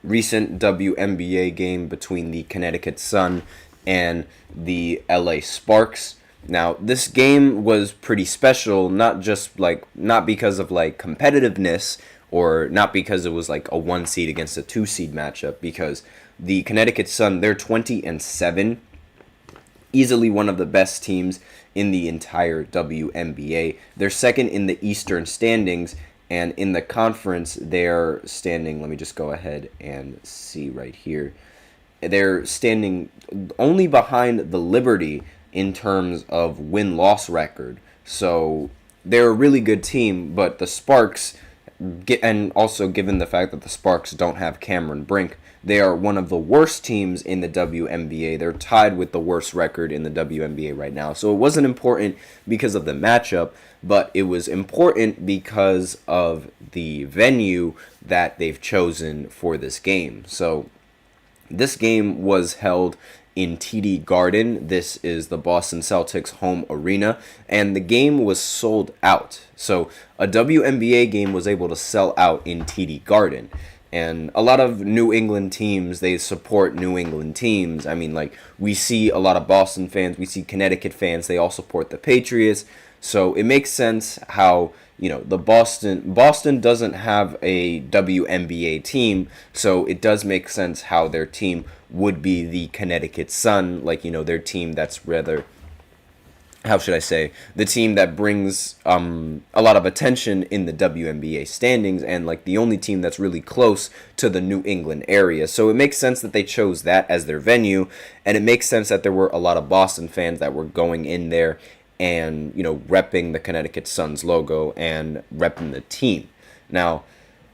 recent WNBA game between the Connecticut Sun and the LA Sparks. Now, this game was pretty special, not because of competitiveness, or not because it was like a 1 seed against a 2 seed matchup, because the Connecticut Sun, they're 20-7, easily one of the best teams in the entire WNBA. They're second in the Eastern standings, and in the conference, they're standing, let me just go ahead and see right here. They're standing only behind the Liberty in terms of win-loss record. So they're a really good team, but the Sparks, and also given the fact that the Sparks don't have Cameron Brink, they are one of the worst teams in the WNBA. They're tied with the worst record in the WNBA right now. So it wasn't important because of the matchup, but it was important because of the venue that they've chosen for this game. So this game was held in TD Garden. This is the Boston Celtics home arena, and the game was sold out. So a WNBA game was able to sell out in TD Garden. And a lot of New England teams, they support New England teams. I mean, we see a lot of Boston fans, we see Connecticut fans, they all support the Patriots. So it makes sense how, the Boston doesn't have a WNBA team, so it does make sense how their team would be the Connecticut Sun, their team that's rather, how should I say, the team that brings a lot of attention in the WNBA standings, and the only team that's really close to the New England area. So it makes sense that they chose that as their venue, and it makes sense that there were a lot of Boston fans that were going in there and, repping the Connecticut Sun's logo and repping the team. Now,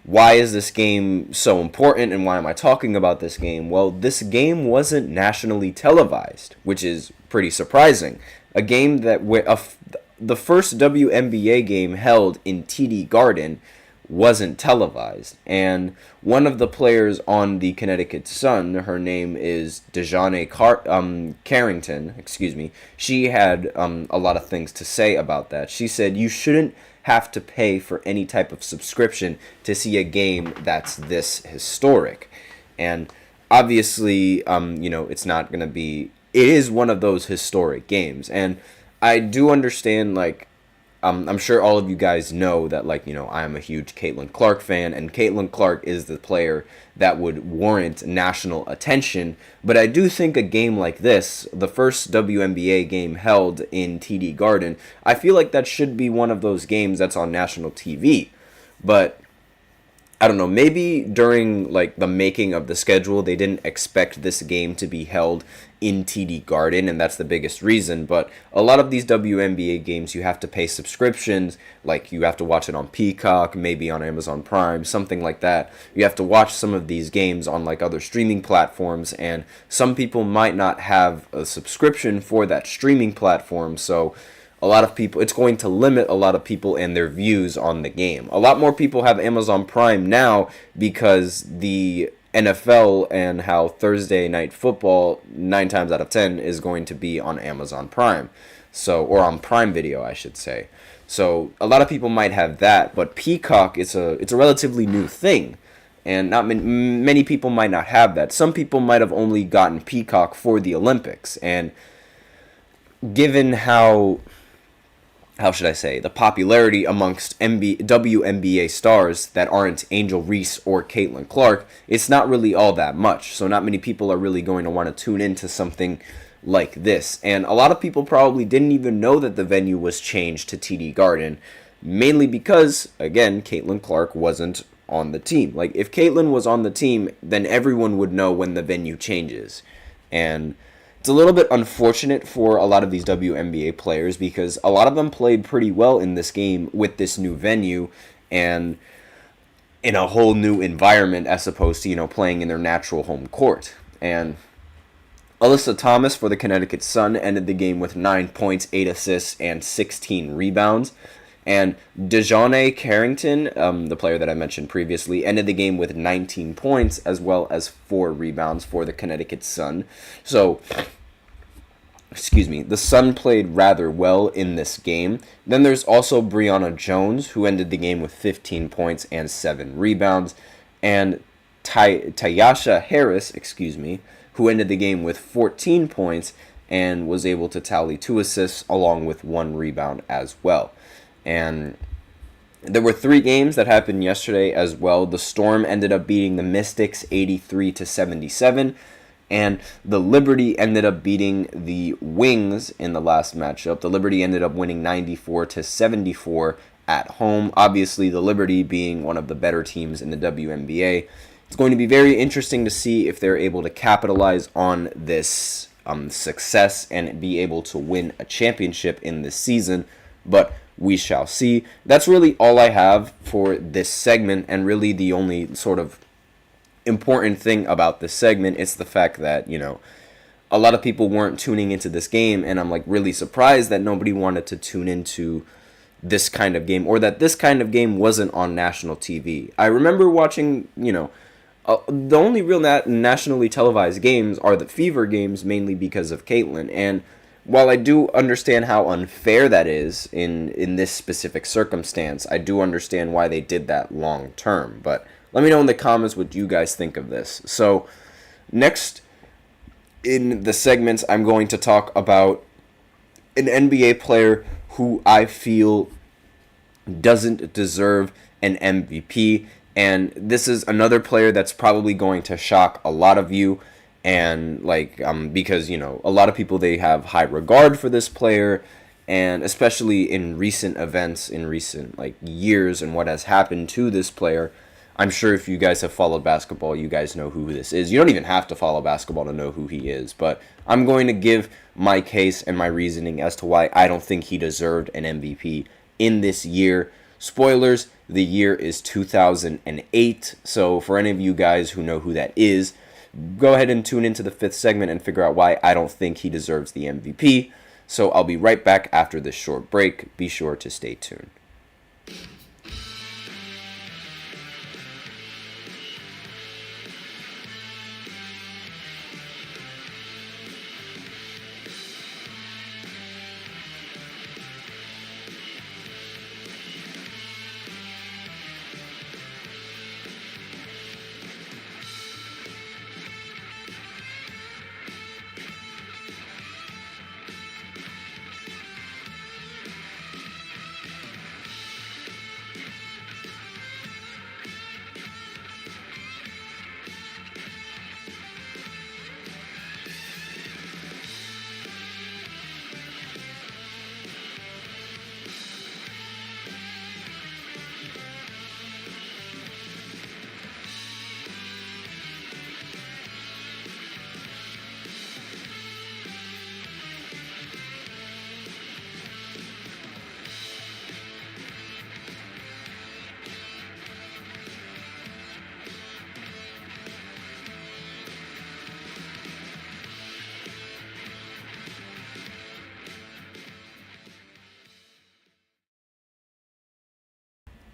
why is this game so important, and why am I talking about this game? Well, this game wasn't nationally televised, which is pretty surprising. A game that the first WNBA game held in TD Garden wasn't televised. And one of the players on the Connecticut Sun, her name is Dejanay Carrington, she had a lot of things to say about that. She said, you shouldn't have to pay for any type of subscription to see a game that's this historic. And obviously, it's not going to be, it is one of those historic games. And I do understand, I'm sure all of you guys know that, I am a huge Caitlin Clark fan, and Caitlin Clark is the player that would warrant national attention. But I do think a game like this, the first WNBA game held in TD Garden, I feel like that should be one of those games that's on national TV. But I don't know, maybe during like the making of the schedule, they didn't expect this game to be held in TD Garden, and that's the biggest reason. But a lot of these WNBA games, you have to pay subscriptions, like you have to watch it on Peacock, maybe on Amazon Prime, something like that. You have to watch some of these games on like other streaming platforms, and some people might not have a subscription for that streaming platform, so a lot of people, it's going to limit a lot of people and their views on the game. A lot more people have Amazon Prime now because the NFL and how Thursday night football 9 times out of 10 is going to be on Amazon Prime. So, or on Prime Video, I should say. So, a lot of people might have that, but Peacock, it's a relatively new thing. And not many people might not have that. Some people might have only gotten Peacock for the Olympics, and given how should I say, the popularity amongst WNBA stars that aren't Angel Reese or Caitlin Clark, it's not really all that much. So not many people are really going to want to tune into something like this. And a lot of people probably didn't even know that the venue was changed to TD Garden, mainly because, again, Caitlin Clark wasn't on the team. Like, if Caitlin was on the team, then everyone would know when the venue changes. And it's a little bit unfortunate for a lot of these WNBA players because a lot of them played pretty well in this game with this new venue and in a whole new environment as opposed to, playing in their natural home court. And Alyssa Thomas for the Connecticut Sun ended the game with 9 points, 8 assists, and 16 rebounds. And DeJounte Carrington, the player that I mentioned previously, ended the game with 19 points as well as 4 rebounds for the Connecticut Sun. So, the Sun played rather well in this game. Then there's also Brianna Jones, who ended the game with 15 points and 7 rebounds. And Tyasha Harris, who ended the game with 14 points and was able to tally 2 assists along with 1 rebound as well. And there were 3 games that happened yesterday as well. The Storm ended up beating the Mystics 83-77, and the Liberty ended up beating the Wings in the last matchup. The Liberty ended up winning 94-74 at home. Obviously, the Liberty being one of the better teams in the WNBA. It's going to be very interesting to see if they're able to capitalize on this success and be able to win a championship in this season, but we shall see. That's really all I have for this segment, and really the only sort of important thing about this segment is the fact that, a lot of people weren't tuning into this game, and I'm like really surprised that nobody wanted to tune into this kind of game, or that this kind of game wasn't on national TV. I remember watching, the only real nationally televised games are the Fever games, mainly because of Caitlin. And while I do understand how unfair that is in this specific circumstance, I do understand why they did that long term. But let me know in the comments what you guys think of this. So next in the segments, I'm going to talk about an NBA player who I feel doesn't deserve an MVP. And this is another player that's probably going to shock a lot of you. And because, a lot of people, they have high regard for this player, and especially in recent events, in recent years and what has happened to this player. I'm sure if you guys have followed basketball, you guys know who this is. You don't even have to follow basketball to know who he is, but I'm going to give my case and my reasoning as to why I don't think he deserved an MVP in this year. Spoilers, the year is 2008, so for any of you guys who know who that is, go ahead and tune into the 5th segment and figure out why I don't think he deserves the MVP. So I'll be right back after this short break. Be sure to stay tuned.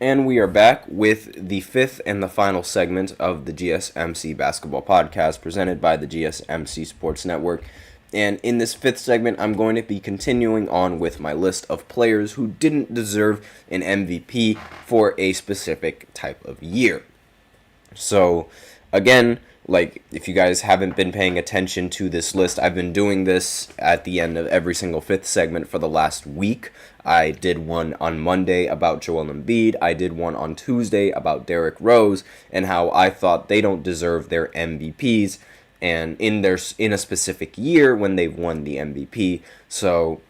And we are back with the fifth and the final segment of the GSMC Basketball Podcast presented by the GSMC Sports Network. And in this fifth segment, I'm going to be continuing on with my list of players who didn't deserve an MVP for a specific type of year. So, again, like, if you guys haven't been paying attention to this list, I've been doing this at the end of every single fifth segment for the last week. I did one on Monday about Joel Embiid. I did one on Tuesday about Derrick Rose and how I thought they don't deserve their MVPs and in a specific year when they've won the MVP. So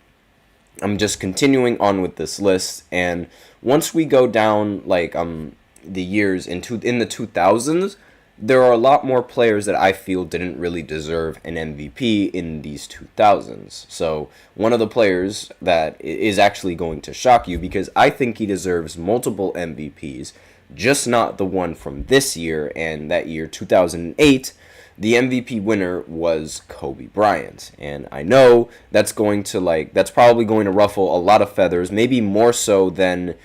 I'm just continuing on with this list, and once we go down like the years in the 2000s, there are a lot more players that I feel didn't really deserve an MVP in these 2000s. So one of the players that is actually going to shock you, because I think he deserves multiple MVPs, just not the one from this year. And that year, 2008, the MVP winner was Kobe Bryant. And I know that's probably going to ruffle a lot of feathers, maybe more so than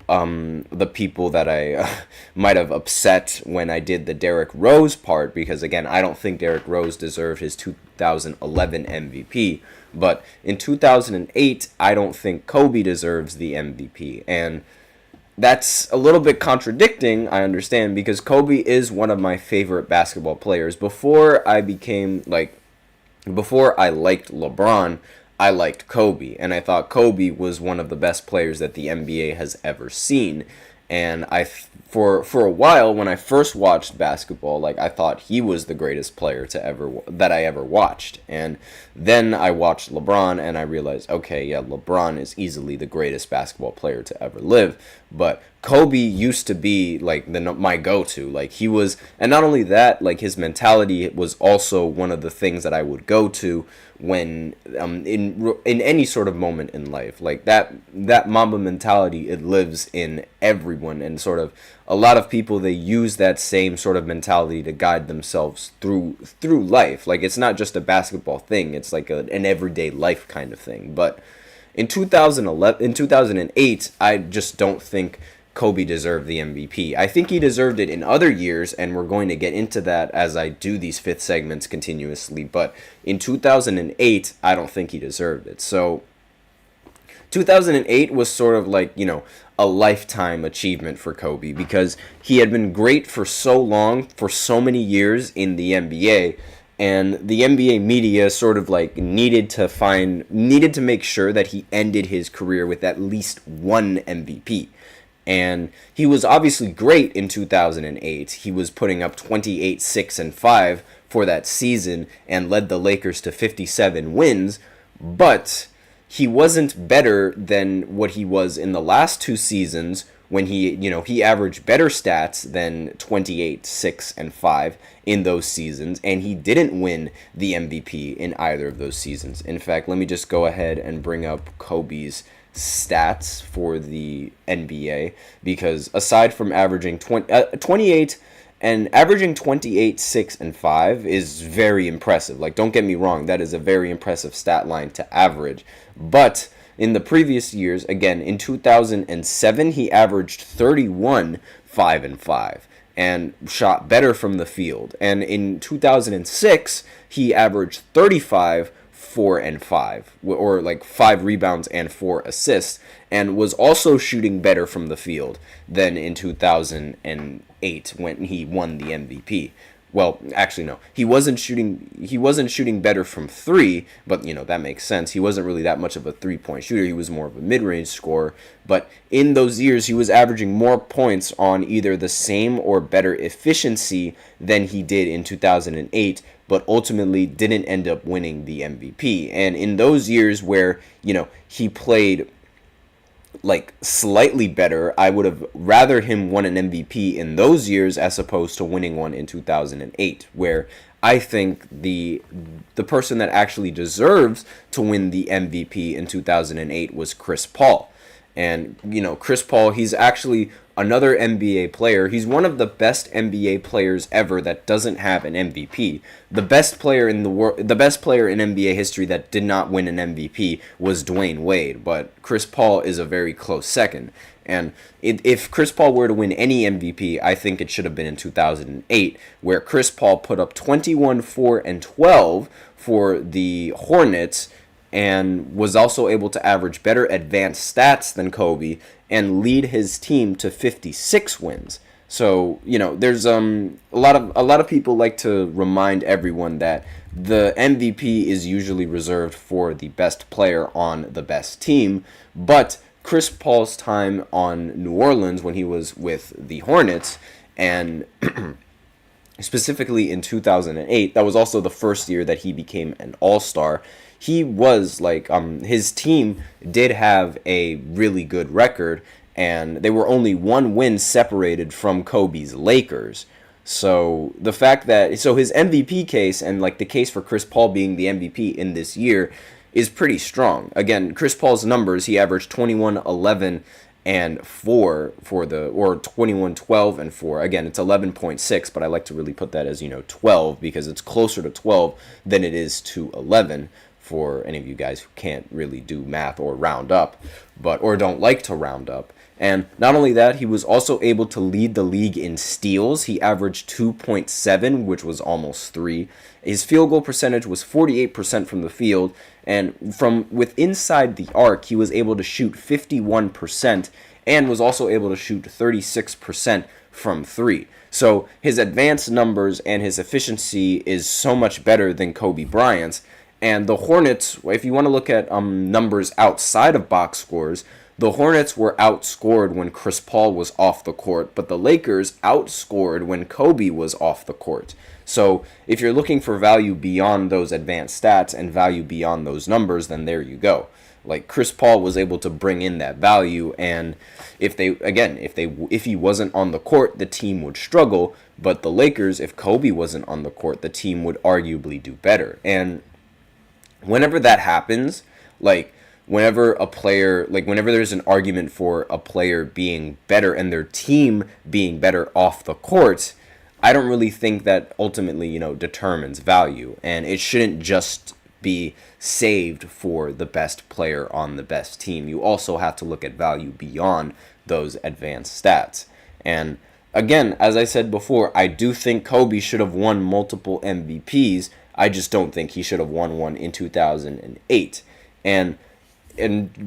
the people that I might have upset when I did the Derrick Rose part, because again, I don't think Derrick Rose deserved his 2011 MVP, but in 2008, I don't think Kobe deserves the MVP, and that's a little bit contradicting, I understand, because Kobe is one of my favorite basketball players. Before I liked LeBron, I liked Kobe, and I thought Kobe was one of the best players that the NBA has ever seen. And for a while, when I first watched basketball, I thought he was the greatest player that I ever watched. And then I watched LeBron, and I realized, okay, yeah, LeBron is easily the greatest basketball player to ever live. But Kobe used to be my go-to. He was, and not only that, his mentality was also one of the things that I would go to when in any sort of moment in life. That Mamba mentality, it lives in everyone, and sort of a lot of people, they use that same sort of mentality to guide themselves through life. It's not just a basketball thing, it's an everyday life kind of thing. But in 2008, I just don't think Kobe deserved the MVP. I think he deserved it in other years, and we're going to get into that as I do these fifth segments continuously. But in 2008, I don't think he deserved it. So 2008 was sort of a lifetime achievement for Kobe, because he had been great for so long, for so many years in the NBA. And the NBA media sort of needed to make sure that he ended his career with at least one MVP. And he was obviously great in 2008. He was putting up 28, 6, and 5 for that season and led the Lakers to 57 wins. But he wasn't better than what he was in the last two seasons, when he averaged better stats than 28, 6, and 5 in those seasons, and he didn't win the MVP in either of those seasons. In fact, let me just go ahead and bring up Kobe's stats for the NBA, because aside from averaging 28 and averaging 28, 6, and 5 is very impressive. Don't get me wrong, that is a very impressive stat line to average. But in the previous years, again, in 2007, he averaged 31, 5, and 5, and shot better from the field. And in 2006, he averaged 35, 4, and 5, or 5 rebounds and 4 assists, and was also shooting better from the field than in 2008 when he won the MVP. Well, actually, no. He wasn't shooting better from three, but that makes sense. He wasn't really that much of a three-point shooter. He was more of a mid-range scorer. But in those years, he was averaging more points on either the same or better efficiency than he did in 2008, but ultimately didn't end up winning the MVP. And in those years where, he played slightly better, I would have rather him won an MVP in those years as opposed to winning one in 2008, where I think the person that actually deserves to win the MVP in 2008 was Chris Paul. And, Chris Paul, he's actually another NBA player. He's one of the best NBA players ever that doesn't have an MVP. The best player in NBA history that did not win an MVP was Dwayne Wade, but Chris Paul is a very close second. And if Chris Paul were to win any MVP, I think it should have been in 2008, where Chris Paul put up 21, 4, and 12 for the Hornets, and was also able to average better advanced stats than Kobe and lead his team to 56 wins. So, there's a lot of people like to remind everyone that the MVP is usually reserved for the best player on the best team, but Chris Paul's time on New Orleans when he was with the Hornets, and specifically in 2008, that was also the first year that he became an all-star. He was his team did have a really good record, and they were only one win separated from Kobe's Lakers. So the fact that his MVP case and the case for Chris Paul being the MVP in this year is pretty strong. Again, Chris Paul's numbers, he averaged 21, 11, and 4 or 21, 12, and 4. Again, it's 11.6, but I like to really put that as 12 because it's closer to 12 than it is to 11. For any of you guys who can't really do math or round up, or don't like to round up. And not only that, he was also able to lead the league in steals. He averaged 2.7, which was almost 3. His field goal percentage was 48% from the field, and from inside the arc, he was able to shoot 51% and was also able to shoot 36% from 3. So his advanced numbers and his efficiency is so much better than Kobe Bryant's. And the Hornets, if you want to look at numbers outside of box scores, the Hornets were outscored when Chris Paul was off the court, but the Lakers outscored when Kobe was off the court. So if you're looking for value beyond those advanced stats and value beyond those numbers, then there you go. Chris Paul was able to bring in that value, and if he wasn't on the court, the team would struggle. But the Lakers, if Kobe wasn't on the court, the team would arguably do better. And whenever that happens, whenever there's an argument for a player being better and their team being better off the court, I don't really think that ultimately, determines value. And it shouldn't just be saved for the best player on the best team. You also have to look at value beyond those advanced stats. And again, as I said before, I do think Kobe should have won multiple MVPs. I just don't think he should have won one in 2008. And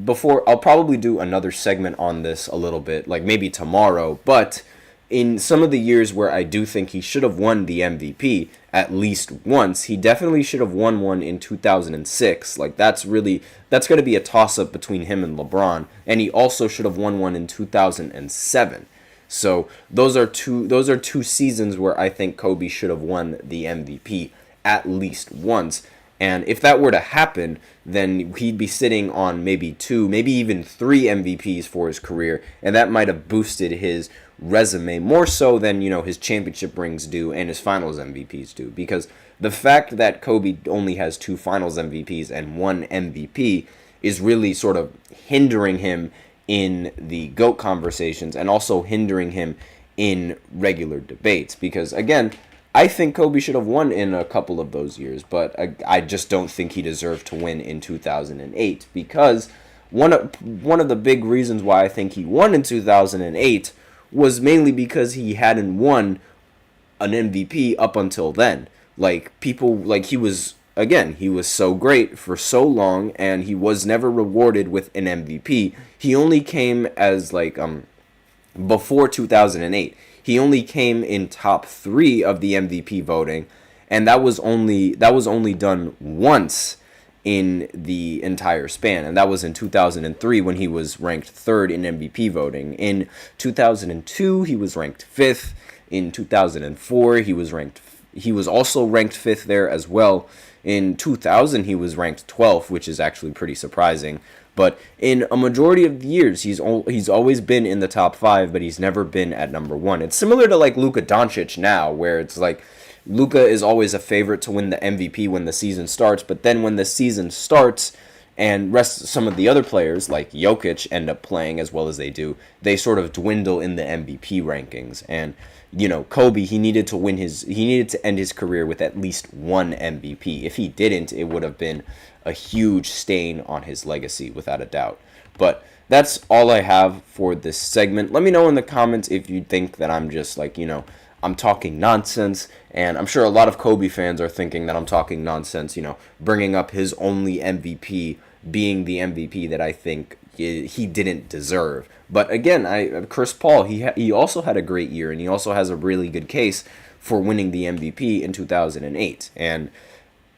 before, I'll probably do another segment on this a little bit, maybe tomorrow, but in some of the years where I do think he should have won the MVP at least once, he definitely should have won one in 2006. That's going to be a toss-up between him and LeBron, and he also should have won one in 2007. So those are two seasons where I think Kobe should have won the MVP at least once. And if that were to happen, then he'd be sitting on maybe 2, maybe even 3 MVPs for his career, and that might have boosted his resume more so than, his championship rings do and his finals MVPs do. Because the fact that Kobe only has 2 finals MVPs and 1 MVP is really sort of hindering him in the GOAT conversations and also hindering him in regular debates. Because, again, I think Kobe should have won in a couple of those years, but I just don't think he deserved to win in 2008, because one of the big reasons why I think he won in 2008 was mainly because he hadn't won an MVP up until then. He was so great for so long, and he was never rewarded with an MVP. He only came as before 2008. He only came in top 3 of the MVP voting, and that was only done once in the entire span, and that was in 2003 when he was ranked 3rd in MVP voting. In 2002, he was ranked 5th. In 2004, he was also ranked 5th there as well. In 2000, he was ranked 12th, which is actually pretty surprising. But in a majority of the years, he's always been in the top 5, but he's never been at number 1. It's similar to Luka Doncic now, where it's Luka is always a favorite to win the MVP when the season starts, but then when the season starts and some of the other players like Jokic end up playing as well as they do, they sort of dwindle in the MVP rankings. And Kobe, he needed to end his career with at least one MVP. If he didn't, it would have been a huge stain on his legacy, without a doubt. But that's all I have for this segment. Let me know in the comments if you think that I'm just I'm talking nonsense, and I'm sure a lot of Kobe fans are thinking that I'm talking nonsense, bringing up his only MVP being the MVP that I think he didn't deserve. But again, Chris Paul, he also had a great year, and he also has a really good case for winning the MVP in 2008. And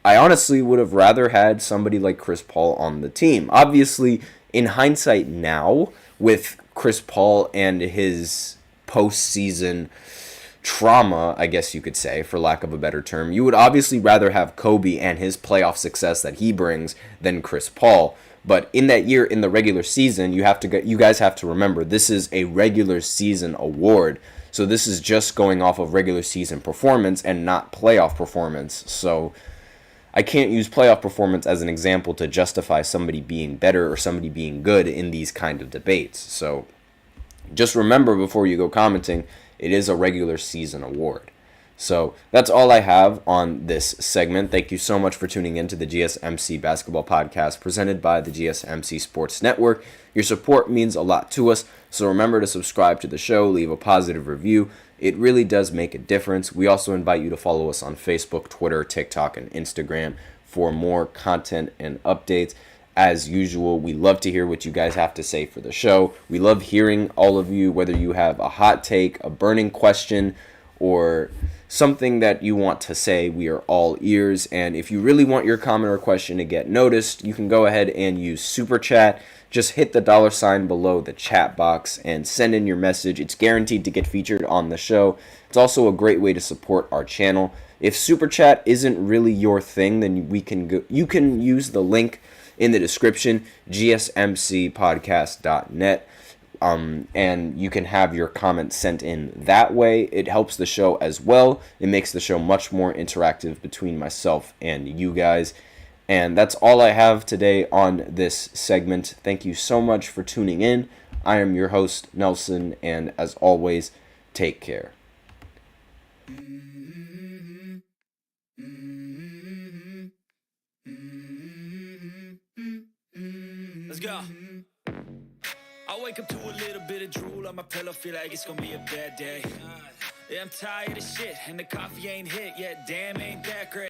I honestly would have rather had somebody like Chris Paul on the team. Obviously, in hindsight now, with Chris Paul and his postseason trauma, I guess you could say, for lack of a better term, you would obviously rather have Kobe and his playoff success that he brings than Chris Paul. But in that year, in the regular season, you guys have to remember, this is a regular season award. So this is just going off of regular season performance and not playoff performance. So I can't use playoff performance as an example to justify somebody being better or somebody being good in these kind of debates. So just remember before you go commenting, it is a regular season award. So that's all I have on this segment. Thank you so much for tuning in to the GSMC Basketball Podcast presented by the GSMC Sports Network. Your support means a lot to us, so remember to subscribe to the show, leave a positive review. It really does make a difference. We also invite you to follow us on Facebook, Twitter, TikTok, and Instagram for more content and updates. As usual, we love to hear what you guys have to say for the show. We love hearing all of you, whether you have a hot take, a burning question, or something that you want to say. We are all ears. And if you really want your comment or question to get noticed, you can go ahead and use Super Chat. Just hit the $sign below the chat box and send in your message. It's guaranteed to get featured on the show. It's also a great way to support our channel. If Super Chat isn't really your thing, then you can use the link in the description, gsmcpodcast.net, and you can have your comments sent in that way. It helps the show as well. It makes the show much more interactive between myself and you guys. And that's all I have today on this segment. Thank you so much for tuning in. I am your host, Nelson, and as always, take care. Let's go. I wake up to a little bit of drool on my pillow, feel like it's gonna be a bad day. Yeah, I'm tired of shit, and the coffee ain't hit yet. Damn, ain't that great.